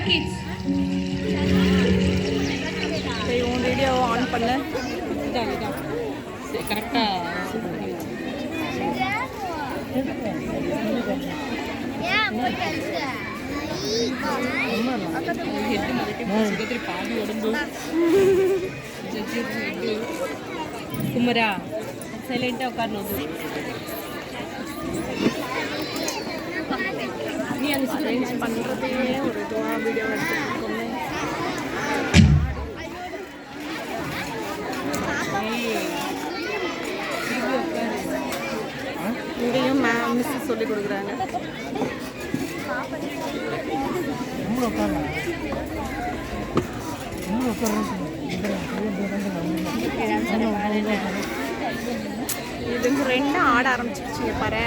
kids. சரி உன் video on பண்ண சரி கரெக்டாக பாதி உடம்பு குமரா சைலண்டாக உட்காரணும் நீ அந்த சேஞ்ச் பண்ணுறதே ஒரு இதுவாக வீடியோ எடுத்துக்கோங்க. இங்கேயும் மிஸ் சொல்லி கொடுக்குறாங்க. இதுங்க ரெண்டும் ஆட ஆரம்பிச்சிருச்சுங்க பாரு.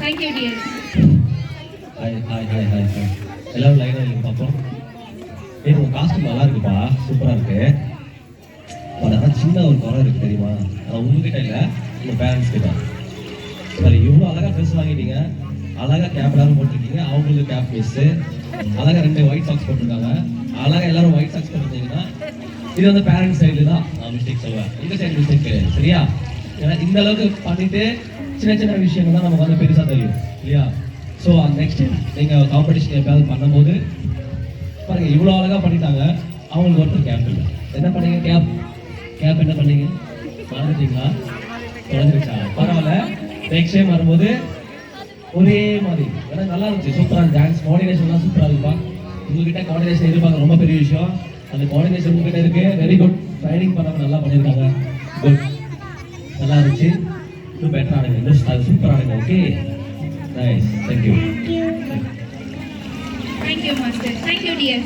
Thank you dear. ஹாய் எல்லாரும் லைனா இல்லைங்க பார்ப்போம். உங்க காஸ்டியூம் நல்லா இருக்குப்பா, சூப்பரா இருக்கு. ஆனால் சின்ன ஒரு குறை இருக்கு தெரியுமா? ஆனால் உங்ககிட்ட இல்லை, உங்க பேரண்ட்ஸ் கிட்ட. சரி, இவ்வளோ அழகா ட்ரெஸ் வாங்கிட்டீங்க, அழகா கேப் எல்லாரும் போட்டிருக்கீங்க, அவங்களுக்கு கேப் மிஸ், அழகா 2 ஒயிட் சாக்ஸ் போட்டிருக்காங்க, அழகா எல்லாரும் ஒயிட் சாக்ஸ் போட்டிருந்தீங்கன்னா இது வந்து பேரண்ட்ஸ் சைடு தான் நான் மிஸ்டேக் சொல்லுவேன், இந்த சைடு மிஸ்டேக் கிடையாது. சரியா? ஏன்னா இந்த அளவுக்கு பண்ணிட்டு சின்ன சின்ன விஷயங்கள் தான் நமக்கு வந்து பெருசாக தெரியும் இல்லையா? ஸோ நெக்ஸ்ட் நீங்கள் காம்படிஷன் எப்பயாவது பண்ணும்போது பாருங்க, இவ்வளோ அழகாக பண்ணிட்டாங்க, அவங்களுக்கு ஒருத்தர் கேப் இல்லை. என்ன பண்ணீங்க? கேப் என்ன பண்ணீங்க? மறந்துட்டீங்களா? தொலைஞ்சிருச்சா? பரவாயில்ல, நெக்ஸ்ட் டைம் வரும்போது ஒரே மாதிரி. ஏன்னா நல்லா இருந்துச்சு, சூப்பராக டான்ஸ் கோஆர்டினேஷன்லாம் சூப்பராக இருக்குப்பா. உங்ககிட்ட கோஆர்டினேஷன் எதிர்பார்க்க ரொம்ப பெரிய விஷயம். அந்த கோஆர்டினேஷன் உங்ககிட்ட இருக்கு, வெரி குட். ட்ரைனிங் பண்ணவங்க நல்லா பண்ணியிருக்காங்க, குட், நல்லா இருந்துச்சு. இன்னும் பெட்டர் ஆடுங்க, இன்னும் சூப்பர் ஆடுங்க. Okay, nice, thank you. Thank you master. Thank you dear.